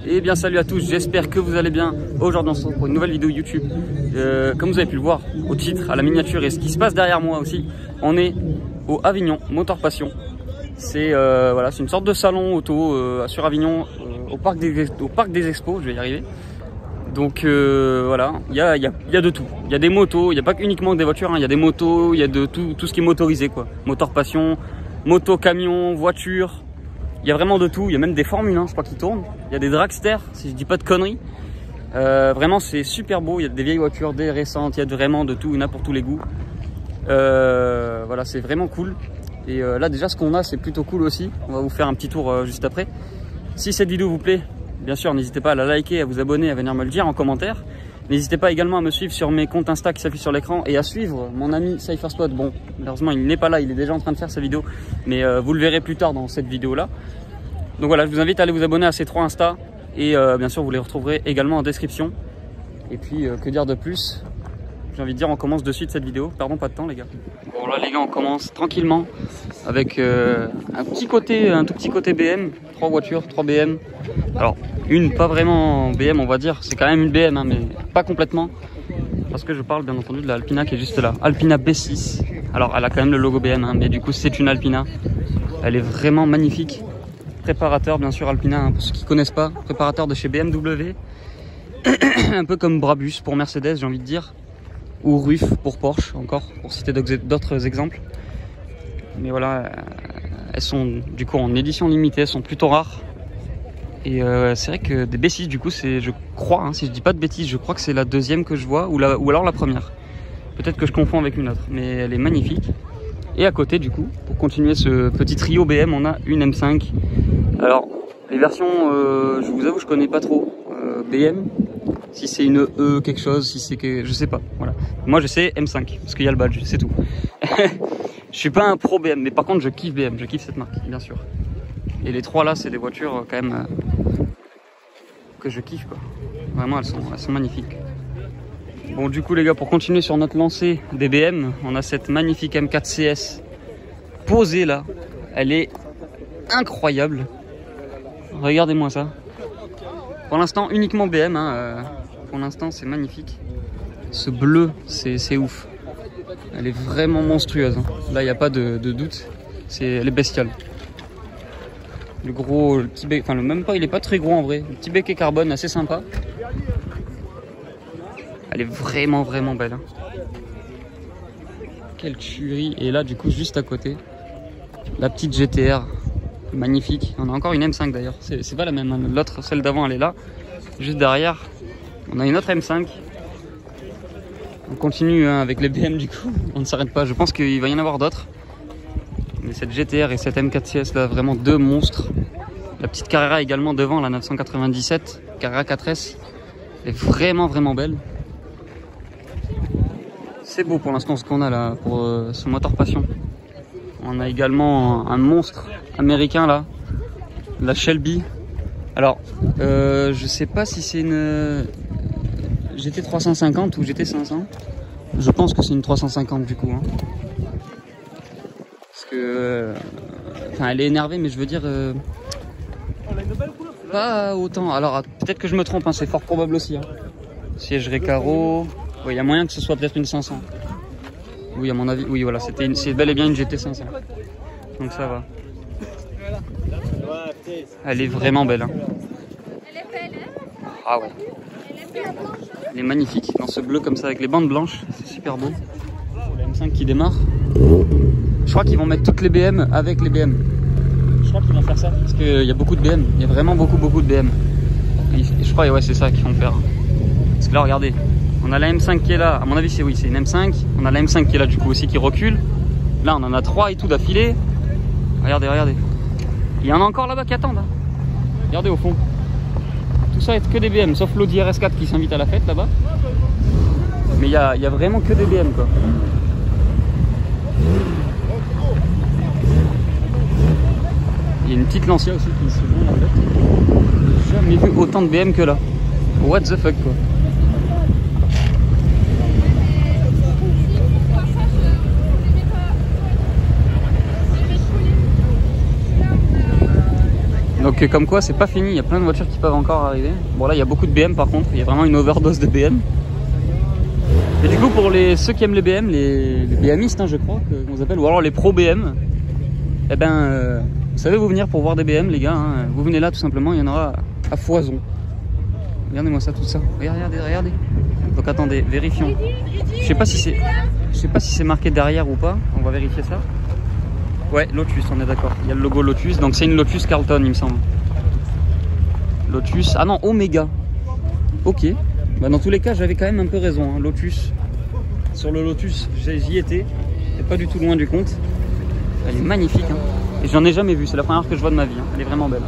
Et bien salut à tous, j'espère que vous allez bien. Aujourd'hui on se retrouve pour une nouvelle vidéo YouTube. Comme vous avez pu le voir au titre, à la miniature et ce qui se passe derrière moi aussi, on est au Avignon Motor Passion. C'est voilà, c'est une sorte de salon auto sur Avignon, au parc des Expos, je vais y arriver. Donc voilà, il y a de tout. Il y a des motos, il n'y a pas uniquement des voitures, hein. Il y a des motos, il y a de tout ce qui est motorisé quoi. Motor Passion, moto, camion, voiture. Il y a vraiment de tout, il y a même des Formule 1, je crois, qui tournent. Il y a des dragsters, si je dis pas de conneries. Vraiment, c'est super beau. Il y a des vieilles voitures, des récentes, il y a vraiment de tout, il y en a pour tous les goûts. Voilà, c'est vraiment cool. Et là, déjà, ce qu'on a, c'est plutôt cool aussi. On va vous faire un petit tour juste après. Si cette vidéo vous plaît, bien sûr, n'hésitez pas à la liker, à vous abonner, à venir me le dire en commentaire. N'hésitez pas également à me suivre sur mes comptes Insta qui s'affichent sur l'écran et à suivre mon ami Cypherspot. Bon, malheureusement, il n'est pas là, il est déjà en train de faire sa vidéo, mais vous le verrez plus tard dans cette vidéo-là. Donc voilà, je vous invite à aller vous abonner à ces 3 Insta et bien sûr, vous les retrouverez également en description. Et puis, que dire de plus? J'ai envie de dire, on commence de suite cette vidéo. Perdons pas de temps, les gars. Bon, là, les gars, on commence tranquillement avec un tout petit côté BM. 3 voitures, 3 BM. Alors, une pas vraiment BM, on va dire. C'est quand même une BM, hein, mais pas complètement. Parce que je parle, bien entendu, de la Alpina qui est juste là. Alpina B6. Alors, elle a quand même le logo BM, hein, mais du coup, c'est une Alpina. Elle est vraiment magnifique. Préparateur, bien sûr, Alpina, hein, pour ceux qui ne connaissent pas. Préparateur de chez BMW. Un peu comme Brabus pour Mercedes, j'ai envie de dire. Ou Ruf pour Porsche, encore, pour citer d'autres exemples. Mais voilà, elles sont du coup en édition limitée, elles sont plutôt rares. Et c'est vrai que des B6, du coup, c'est, je crois, hein, si je dis pas de bêtises, je crois que c'est la deuxième que je vois, ou alors la première. Peut-être que je confonds avec une autre, mais elle est magnifique. Et à côté, du coup, pour continuer ce petit trio BM, on a une M5. Alors, les versions, je vous avoue, je connais pas trop BM. Si c'est une E quelque chose, si c'est que je sais pas. Voilà. Moi je sais M5 parce qu'il y a le badge, c'est tout. Je suis pas un pro BM, mais par contre je kiffe BM, je kiffe cette marque, bien sûr. Et les 3 là, c'est des voitures quand même que je kiffe quoi. Vraiment, elles sont magnifiques. Bon, du coup les gars, pour continuer sur notre lancée des BM, on a cette magnifique M4 CS posée là. Elle est incroyable. Regardez-moi ça. Pour l'instant uniquement BM, hein, pour l'instant c'est magnifique. Ce bleu c'est ouf. Elle est vraiment monstrueuse, hein. Là il n'y a pas de doute, elle est bestiale. Le gros, le petit bec, enfin même pas, il est pas très gros en vrai. Le petit becquet carbone assez sympa. Elle est vraiment belle, hein. Quelle tuerie. Et là du coup juste à côté, la petite GTR. Magnifique. On a encore une M5 d'ailleurs. C'est pas la même, hein. L'autre, celle d'avant, elle est là. Juste derrière, on a une autre M5. On continue hein, avec les BM du coup. On ne s'arrête pas. Je pense qu'il va y en avoir d'autres. Mais cette GTR et cette M4 CS là, vraiment 2 monstres. La petite Carrera également devant, la 997. Carrera 4S. Elle est vraiment belle. C'est beau pour l'instant ce qu'on a là pour ce Motor Passion. On a également un monstre américain là, la Shelby. Alors, je sais pas si c'est une GT 350 ou GT 500. Je pense que c'est une 350 du coup. Hein. Parce que, enfin, elle est énervée, mais je veux dire, pas autant. Alors, peut-être que je me trompe, hein, c'est fort probable aussi. Hein. Siège récaro. Il y a moyen que ce soit peut-être une 500. Oui, à mon avis, oui, voilà, c'est bel et bien une GT 500. Donc ça va. Elle est vraiment belle. Hein. Ah ouais. Elle est magnifique dans ce bleu comme ça avec les bandes blanches. C'est super beau. La M5 qui démarre. Je crois qu'ils vont mettre toutes les BM avec les BM. Je crois qu'ils vont faire ça parce qu'il y a beaucoup de BM. Il y a vraiment beaucoup de BM. Et je crois ouais, c'est ça qu'ils vont faire. Parce que là, regardez. On a la M5 qui est là, à mon avis c'est une M5. On a la M5 qui est là du coup aussi qui recule. Là on en a 3 et tout d'affilée. Regardez. Il y en a encore là-bas qui attendent. Hein. Regardez au fond. Tout ça est que des BM, sauf l'Audi RS4 qui s'invite à la fête là-bas. Mais il y a vraiment que des BM quoi. Il y a une petite Lancia aussi qui se vend en fait. J'ai jamais vu autant de BM que là. What the fuck quoi. Donc comme quoi c'est pas fini, il y a plein de voitures qui peuvent encore arriver. Bon là il y a beaucoup de BM par contre, il y a vraiment une overdose de BM. Et du coup pour ceux qui aiment les BM, les BMistes hein, je crois qu'on appelle, ou alors les pro BM, eh ben vous savez vous venir pour voir des BM les gars, hein. Vous venez là tout simplement, il y en aura à foison. Regardez-moi ça, tout ça, regardez. Donc attendez, vérifions. Je sais pas si c'est marqué derrière ou pas, on va vérifier ça. Ouais, Lotus, on est d'accord. Il y a le logo Lotus, donc c'est une Lotus Carlton, il me semble. Lotus, ah non, Omega. Ok. Bah dans tous les cas, j'avais quand même un peu raison. Hein. Lotus. Sur le Lotus, j'y étais. C'est pas du tout loin du compte. Elle est magnifique. Hein. Et j'en ai jamais vu. C'est la première fois que je vois de ma vie. Hein. Elle est vraiment belle.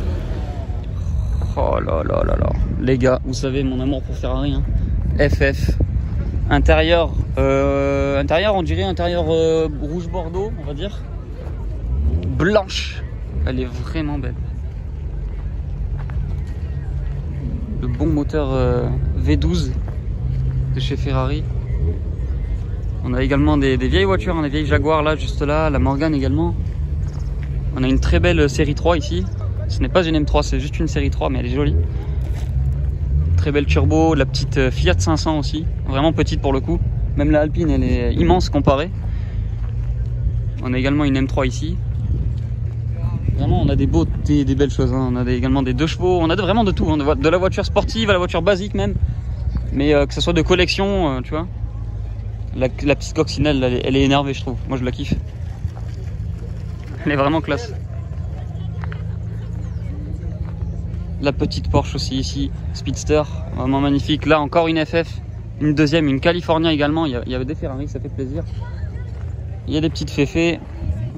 Oh là là là là. Les gars, vous savez mon amour pour Ferrari. Hein. FF. Intérieur, on dirait intérieur rouge bordeaux, on va dire. Blanche, elle est vraiment belle. Le bon moteur V12 de chez Ferrari. On a également des vieilles voitures, des vieilles Jaguar là, juste là, la Morgan également. On a une très belle série 3 ici. Ce n'est pas une M3, c'est juste une série 3, mais elle est jolie. Très belle turbo, la petite Fiat 500 aussi, vraiment petite pour le coup. Même la Alpine, elle est immense comparée. On a également une M3 ici. Vraiment, on a des belles choses. Hein. On a également des 2 chevaux. On a vraiment de tout. Hein. De la voiture sportive à la voiture basique même. Mais que ce soit de collection, tu vois. La petite coccinelle, elle est énervée, je trouve. Moi, je la kiffe. Elle est vraiment classe. La petite Porsche aussi ici. Speedster, vraiment magnifique. Là, encore une FF. Une deuxième, une California également. Il y avait des Ferrari, ça fait plaisir. Il y a des petites féfés.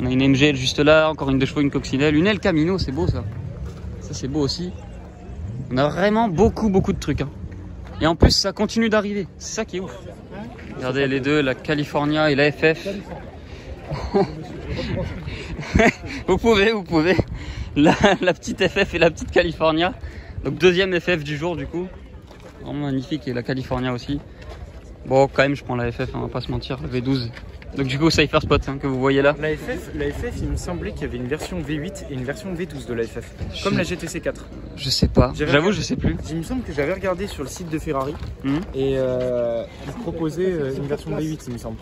On a une MGL juste là, encore une 2 chevaux, une coccinelle, une El Camino, c'est beau ça. Ça c'est beau aussi. On a vraiment beaucoup de trucs. Hein. Et en plus ça continue d'arriver, c'est ça qui est ouf. Regardez les deux, la California et la FF. vous pouvez. La petite FF et la petite California. Donc deuxième FF du jour du coup. Vraiment magnifique et la California aussi. Bon quand même je prends la FF, hein, on va pas se mentir, le V12. Donc du coup Cypher Spot hein, que vous voyez là. La FF il me semblait qu'il y avait une version V8 et une version V12 de la FF. Comme la GTC 4. Je sais pas, j'avoue je sais plus. Il me semble que j'avais regardé sur le site de Ferrari et ils proposaient une version V8 il me semble.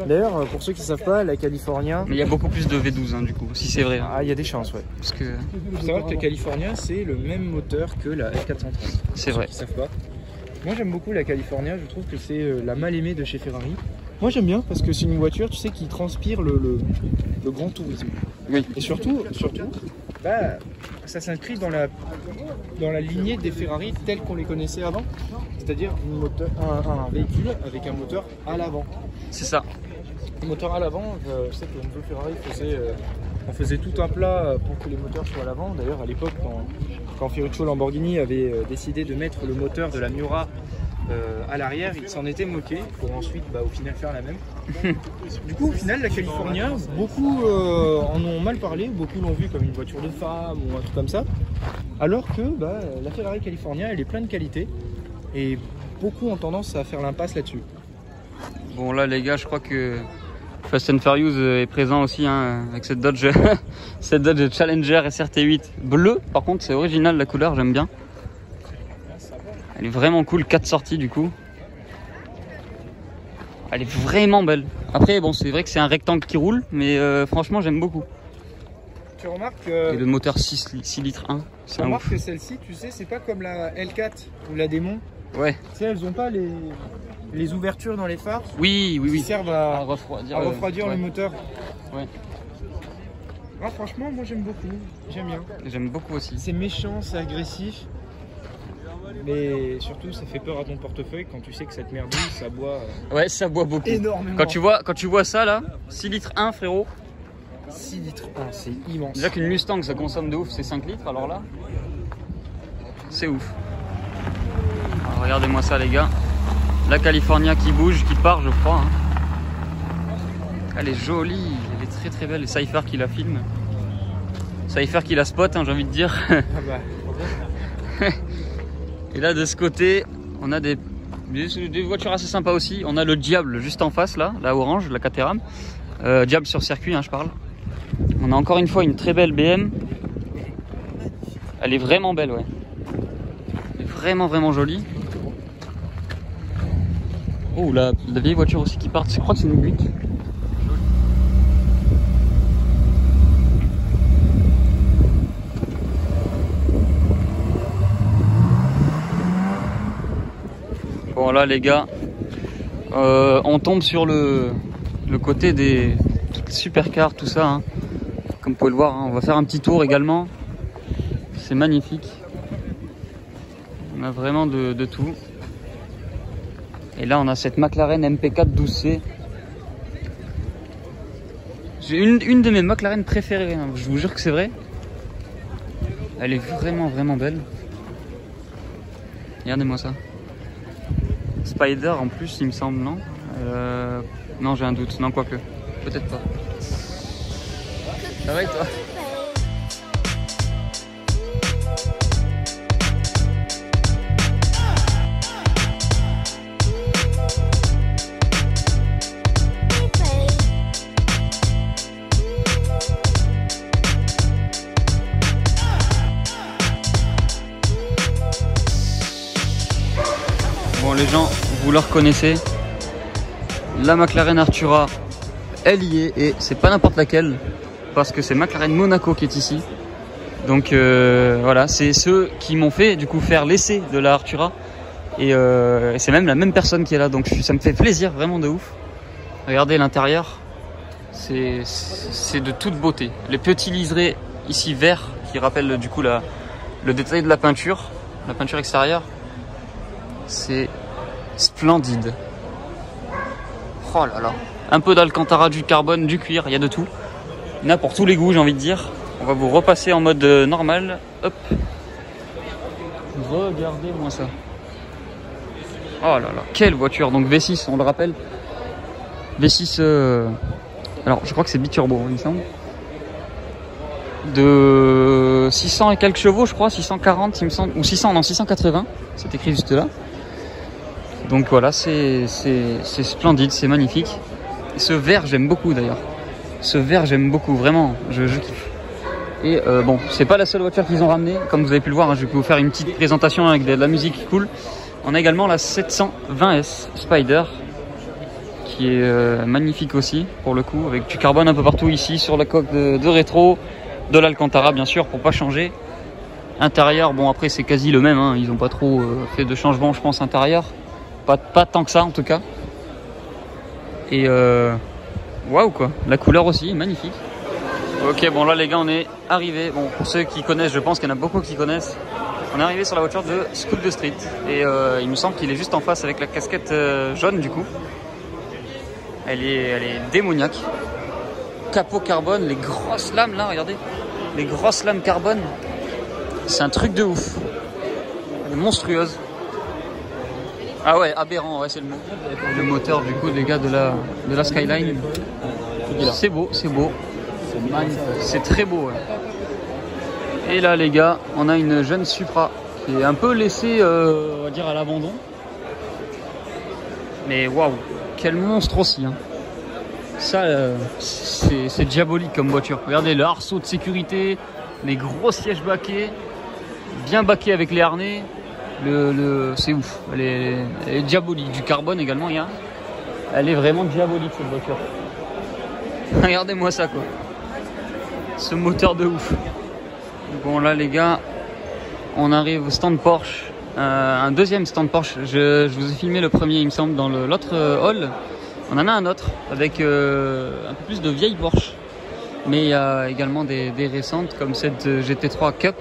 D'ailleurs pour ceux qui savent pas, la California... Mais il y a beaucoup plus de V12 hein, du coup, si c'est vrai. Hein. Ah il y a des chances ouais. Parce que... Il faut savoir que la California c'est le même moteur que la F430. C'est vrai. Ceux qui savent pas. Moi j'aime beaucoup la California, je trouve que c'est la mal aimée de chez Ferrari. Moi j'aime bien parce que c'est une voiture, tu sais, qui transpire le grand tourisme. Oui. Et surtout, bah, ça s'inscrit dans la lignée des Ferrari telles qu'on les connaissait avant. C'est-à-dire un véhicule avec un moteur à l'avant. C'est ça. Le moteur à l'avant, je sais que le nouveau Ferrari on faisait tout un plat pour que les moteurs soient à l'avant. D'ailleurs à l'époque quand Ferruccio Lamborghini avait décidé de mettre le moteur de la Miura à l'arrière, il s'en était moqué pour ensuite au final faire la même. Du coup au final la California, beaucoup en ont mal parlé, beaucoup l'ont vue comme une voiture de femme ou un truc comme ça, alors que la Ferrari California elle est pleine de qualité et beaucoup ont tendance à faire l'impasse là-dessus. Bon là les gars je crois que Fast and Furious est présent aussi hein, avec cette Dodge, cette Dodge Challenger SRT8 bleu, par contre c'est original la couleur, j'aime bien. Elle est vraiment cool, 4 sorties du coup. Elle est vraiment belle. Après bon c'est vrai que c'est un rectangle qui roule, mais franchement j'aime beaucoup. Tu remarques et le moteur 6 litres 1. Tu remarques que celle-ci, tu sais, c'est pas comme la L4 ou la Démon. Ouais. Tu sais, elles ont pas les ouvertures dans les phares. Oui. Qui servent à refroidir le moteur. Ouais. Ah, franchement, moi j'aime beaucoup. J'aime bien. J'aime beaucoup aussi. C'est méchant, c'est agressif. Mais surtout, ça fait peur à ton portefeuille quand tu sais que cette merdouille, ça boit. Ouais, ça boit beaucoup. Énormément. Quand tu vois ça là, 6 litres 1 frérot. 6 litres 1, c'est immense. Déjà qu'une Mustang ça consomme de ouf, c'est 5 litres, alors là, c'est ouf. Alors, regardez-moi ça les gars. La California qui bouge, qui part je crois. Hein. Elle est jolie, elle est très belle. Et Cypher qui la filme. Cypher qui la spot, hein, j'ai envie de dire. Ah bah. Et là de ce côté, on a des voitures assez sympas aussi. On a le Diable juste en face là, la orange, la Caterham. Diable sur circuit, hein, je parle. On a encore une fois une très belle BM. Elle est vraiment belle, ouais. Elle est vraiment, vraiment jolie. Oh, la vieille voiture aussi qui part. Je crois que c'est une Buick. Bon là les gars, on tombe sur le côté des supercars, tout ça, hein. Comme vous pouvez le voir, hein. On va faire un petit tour également. C'est magnifique. On a vraiment de tout. Et là on a cette McLaren MP4 12C. J'ai une de mes McLaren préférées, hein. Je vous jure que c'est vrai. Elle est vraiment, vraiment belle. Regardez-moi ça. Spider en plus, il me semble, non? Non, j'ai un doute. Non, quoique. Peut-être pas. Ça va et toi? Bon, les gens, vous le reconnaissez, la McLaren Artura, elle y est, et c'est pas n'importe laquelle, parce que c'est McLaren Monaco qui est ici. Donc voilà, c'est ceux qui m'ont fait du coup faire l'essai de la Artura, et c'est même la même personne qui est là, donc ça me fait plaisir, vraiment de ouf. Regardez l'intérieur, c'est de toute beauté. Les petits liserés ici verts qui rappellent du coup le détail de la peinture extérieure. C'est splendide. Oh là là. Un peu d'alcantara, du carbone, du cuir, il y a de tout. Il y en a pour tous les goûts, j'ai envie de dire. On va vous repasser en mode normal. Hop. Regardez-moi ça. Oh là là, quelle voiture. Donc V6, on le rappelle. V6, alors je crois que c'est biturbo, il me semble. De 600 et quelques chevaux, je crois, 640, il me semble, ou 600, non, 680. C'est écrit juste là. Donc voilà, c'est splendide, c'est magnifique. Ce vert, j'aime beaucoup d'ailleurs. Ce vert, j'aime beaucoup, vraiment, je kiffe. Et bon, c'est pas la seule voiture qu'ils ont ramenée. Comme vous avez pu le voir, hein, je vais vous faire une petite présentation avec de la musique cool. On a également la 720S Spider, qui est magnifique aussi, pour le coup, avec du carbone un peu partout ici, sur la coque de rétro, de l'Alcantara bien sûr, pour pas changer. Intérieur, bon après c'est quasi le même, hein, ils ont pas trop fait de changement, je pense, intérieur. Pas tant que ça en tout cas. Et waouh quoi, la couleur aussi, magnifique. Ok, bon là les gars, on est arrivé. Bon, pour ceux qui connaissent, je pense qu'il y en a beaucoup qui connaissent. On est arrivé sur la voiture de Scoop de Street. Et il me semble qu'il est juste en face avec la casquette jaune du coup. Elle est démoniaque. Capot carbone, les grosses lames là, regardez. Les grosses lames carbone. C'est un truc de ouf. Elle est monstrueuse. Ah ouais, aberrant, ouais, c'est le mot. Le moteur du coup des gars de la Skyline. C'est beau, c'est beau. C'est très beau, ouais. Et là les gars, on a une jeune Supra qui est un peu laissée, on va dire, à l'abandon. Mais waouh, quel monstre aussi, hein. Ça, c'est diabolique comme voiture. Regardez le arceau de sécurité, les gros sièges baquets, bien baqués avec les harnais. C'est ouf, elle est diabolique. Du carbone également, il y a. Elle est vraiment diabolique cette voiture. Regardez-moi ça quoi. Ce moteur de ouf. Bon là les gars, on arrive au stand Porsche. Un deuxième stand Porsche. Je vous ai filmé le premier il me semble dans l'autre hall. On en a un autre avec un peu plus de vieilles Porsche. Mais il y a également des récentes comme cette GT3 Cup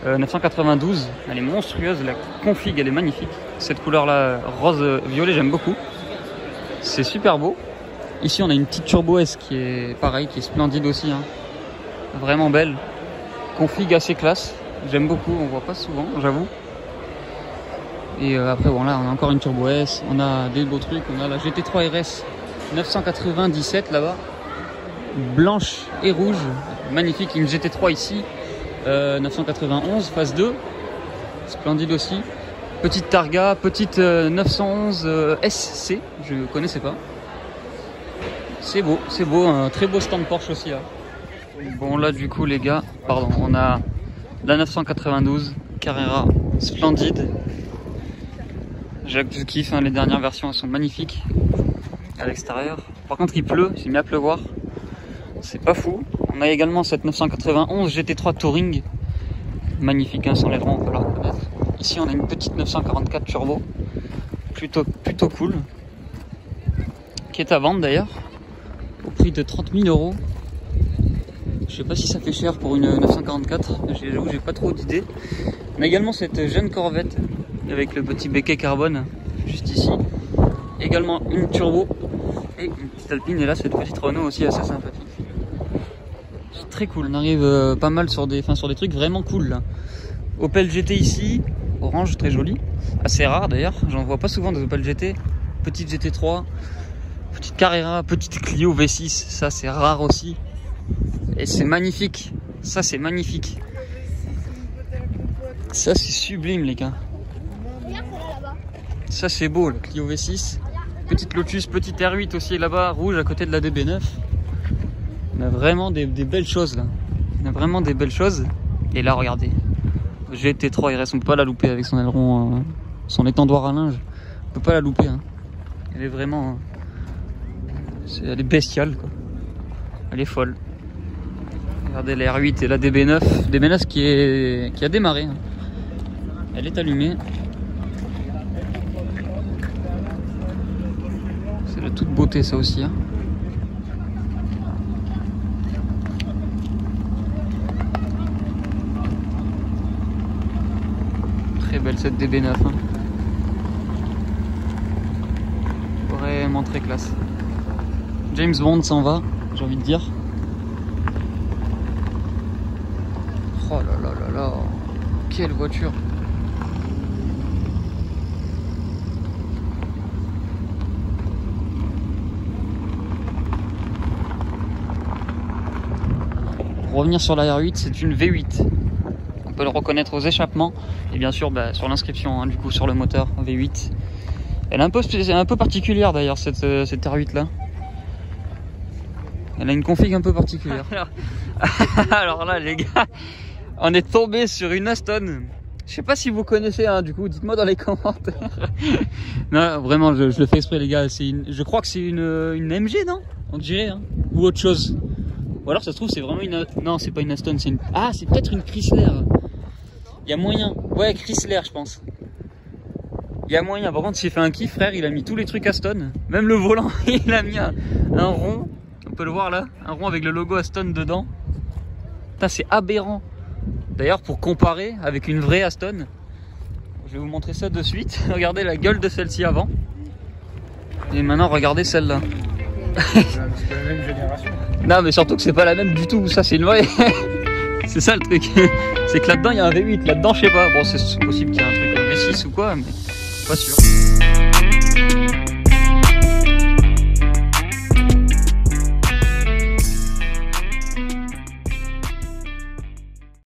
992. Elle est monstrueuse, la config elle est magnifique. Cette couleur là rose violet j'aime beaucoup. C'est super beau. Ici on a une petite Turbo S qui est pareil, qui est splendide aussi, hein. Vraiment belle. Config assez classe, j'aime beaucoup, on voit pas souvent j'avoue. Et après bon là on a encore une Turbo S, on a des beaux trucs, on a la GT3 RS 997 là-bas, blanche et rouge, magnifique. Une GT3 ici 991 phase 2, splendide aussi. Petite Targa, petite 911 SC, je connaissais pas. C'est beau, un très beau stand Porsche aussi là. Bon là du coup les gars, pardon, on a La 992 Carrera splendide. Je kiffe, hein, les dernières versions elles sont magnifiques à l'extérieur. Par contre il pleut, j'ai mis à pleuvoir. C'est pas fou. On a également cette 991 GT3 Touring. Magnifique, hein, sans l'aileron, on peut la reconnaître. Ici on a une petite 944 Turbo. Plutôt cool. Qui est à vendre d'ailleurs. Au prix de 30 000 €. Je sais pas si ça fait cher pour une 944. J'avoue, j'ai pas trop d'idées. On a également cette jeune Corvette avec le petit béquet carbone juste ici. Également une turbo et une petite Alpine. Et là, cette petite Renault aussi assez sympathique. C'est très cool. On arrive pas mal sur des trucs vraiment cool là. Opel GT ici, orange, très joli. Assez rare d'ailleurs. J'en vois pas souvent des Opel GT. Petite GT3, petite Carrera, petite Clio V6. Ça, c'est rare aussi. Et c'est magnifique. Ça, c'est magnifique. Ça, c'est sublime, les gars. Ça, c'est beau, le Clio V6. Petite Lotus, petite R8 aussi là-bas, rouge à côté de la DB9. On a vraiment des belles choses là. On a vraiment des belles choses. Et là, regardez. GT3 RS, on peut pas la louper avec son aileron, son étendoir à linge. On peut pas la louper. Hein. Elle est vraiment. Elle est bestiale, quoi. Elle est folle. Regardez la R8 et la DB9. DB9 qui a démarré. Hein. Elle est allumée. C'est de toute beauté, ça aussi. Hein. Très belle cette DB9. Hein. Vraiment très classe. James Bond s'en va, j'ai envie de dire. Oh là là là là. Quelle voiture. Pour revenir sur la R8, c'est une V8. On peut le reconnaître aux échappements et bien sûr sur l'inscription, hein, du coup sur le moteur V8. Elle est un peu particulière d'ailleurs cette R8 là. Elle a une config un peu particulière. Alors là les gars, on est tombé sur une Aston. Je sais pas si vous connaissez, hein, du coup dites-moi dans les commentaires. Non vraiment je le fais exprès les gars, je crois que c'est une MG, non? On dirait, hein, ou autre chose. Ou alors ça se trouve c'est vraiment une... Non, c'est pas une Aston, c'est une... Ah, c'est peut-être une Chrysler. Il y a moyen. Ouais, Chrysler je pense. Il y a moyen. Par contre, s'il fait un kiff, frère, il a mis tous les trucs Aston. Même le volant, il a mis un rond. On peut le voir là. Un rond avec le logo Aston dedans. Putain, c'est aberrant. D'ailleurs, pour comparer avec une vraie Aston, je vais vous montrer ça de suite. Regardez la gueule de celle-ci avant. Et maintenant, regardez celle-là. C'est pas la même génération. Non, mais surtout que c'est pas la même du tout. Ça, c'est une vraie. C'est ça le truc. C'est que là-dedans, il y a un V8. Là-dedans, je sais pas. Bon, c'est possible qu'il y ait un truc V6 ou quoi, mais pas sûr.